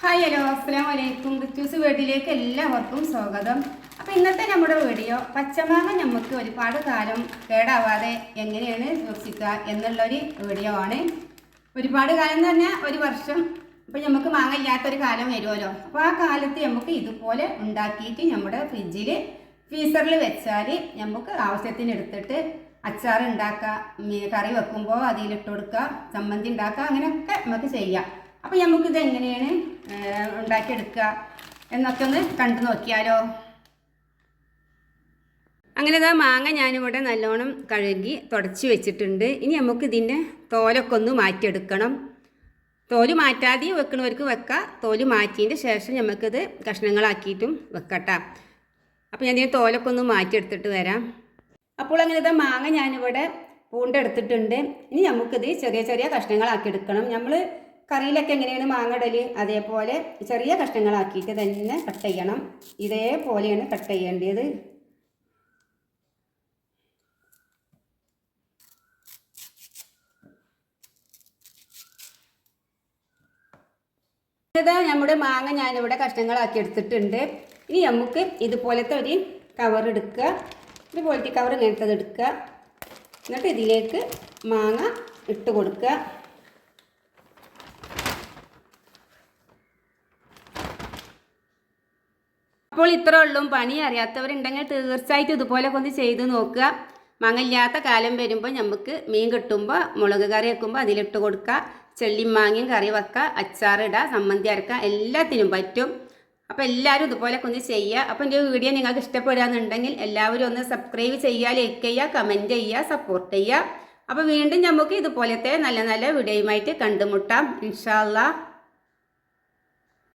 Hi hello അസ്സലാമു അലൈക്കും. റിച്ചൂസ് വീട്ടിലേക്ക് എല്ലാവർക്കും സ്വാഗതം. അപ്പോൾ ഇന്നത്തെ നമ്മുടെ വീഡിയോ പച്ചമാങ്ങ നമുക്ക് ഒരുപാട് കാലം കേടാവാതെ എങ്ങനെയാണ് സൂക്ഷിക്കുക എന്നുള്ളൊരു വീഡിയോ ആണ്. ഒരുപാട് കാലം എന്ന് പറഞ്ഞാൽ ഒരു വർഷം. അപ്പോൾ നമുക്ക് മാങ്ങ ഇല്ലാത്തൊരു കാലം വരുമല്ലോ. അപ്പോൾ ആ കാലത്ത് നമുക്ക് ഇതുപോലെ ഉണ്ടാക്കിയിട്ട് നമ്മുടെ ഫ്രീസറിൽ വെച്ചാൽ നമുക്ക് ആവശ്യത്തിന് എടുത്തിട്ട് അച്ചാർ ഉണ്ടാക്കുക, കറി വെക്കുമ്പോൾ അതിലിട്ട് കൊടുക്കുക, ചമ്മന്തി ഉണ്ടാക്കുക, അങ്ങനെയൊക്കെ നമുക്ക് ചെയ്യാം. അപ്പോൾ നമുക്കിത് എങ്ങനെയാണ് ഉണ്ടാക്കിയെടുക്കുക എന്നൊക്കെ ഒന്ന് കണ്ടു നോക്കിയാലോ. അങ്ങനെ ഇതാ മാങ്ങ ഞാനിവിടെ നല്ലോണം കഴുകി തുടച്ച് വെച്ചിട്ടുണ്ട്. ഇനി നമുക്ക് ഇതിൻ്റെ തോലൊക്കെ ഒന്ന് മാറ്റിയെടുക്കണം. തോല് മാറ്റാതെ വെക്കണവർക്ക് വെക്കാം. തോല് മാറ്റിയതിൻ്റെ ശേഷം നമുക്കിത് കഷ്ണങ്ങളാക്കിയിട്ടും വെക്കട്ടാം. അപ്പോൾ ഞാൻ ഇതിൻ്റെ തോലൊക്കെ ഒന്ന് മാറ്റിയെടുത്തിട്ട് വരാം. അപ്പോൾ അങ്ങനെ ഇതാ മാങ്ങ ഞാനിവിടെ പൂണ്ടെടുത്തിട്ടുണ്ട്. ഇനി നമുക്കിത് ചെറിയ ചെറിയ കഷ്ണങ്ങളാക്കി എടുക്കണം. നമ്മൾ കറിയിലൊക്കെ എങ്ങനെയാണ് മാങ്ങ ഇടൽ അതേപോലെ ചെറിയ കഷ്ണങ്ങളാക്കിയിട്ട് തന്നെ കട്ട് ചെയ്യണം. ഇതേപോലെയാണ് കട്ട് ചെയ്യേണ്ടത്. ഇതാ നമ്മുടെ മാങ്ങ ഞാനിവിടെ കഷ്ണങ്ങളാക്കി എടുത്തിട്ടുണ്ട്. ഇനി നമുക്ക് ഇതുപോലത്തെ ഒരു കവർ എടുക്കുക. ഇതുപോലത്തെ കവർ ഇങ്ങനത്തത് എടുക്കുക. എന്നിട്ട് ഇതിലേക്ക് മാങ്ങ ഇട്ട് കൊടുക്കുക. അപ്പോൾ ഇത്ര ഉള്ളൂ. പണി അറിയാത്തവരുണ്ടെങ്കിൽ തീർച്ചയായിട്ടും ഇതുപോലൊക്കെ ഒന്ന് ചെയ്ത് നോക്കുക. മാങ്ങയില്ലാത്ത കാലം വരുമ്പോൾ നമുക്ക് മീൻ കിട്ടുമ്പോൾ മുളക് കറി വെക്കുമ്പോൾ അതിലിട്ട് കൊടുക്കുക. ചെള്ളിയും മാങ്ങയും കറി വെക്കുക, അച്ചാറിടുക, സമ്മന്തി അരക്കുക, എല്ലാത്തിനും പറ്റും. അപ്പോൾ എല്ലാവരും ഇതുപോലൊക്കെ ഒന്ന് ചെയ്യുക. അപ്പോൾ എൻ്റെ വീഡിയോ നിങ്ങൾക്ക് ഇഷ്ടപ്പെടുകയെന്നുണ്ടെങ്കിൽ എല്ലാവരും ഒന്ന് സബ്സ്ക്രൈബ് ചെയ്യുക, ലൈക്ക് ചെയ്യുക, കമൻറ്റ് ചെയ്യുക, സപ്പോർട്ട് ചെയ്യുക. അപ്പോൾ വീണ്ടും നമുക്ക് ഇതുപോലത്തെ നല്ല നല്ല വീഡിയോയുമായിട്ട് കണ്ടുമുട്ടാം ഇൻഷാ അല്ലാഹ്.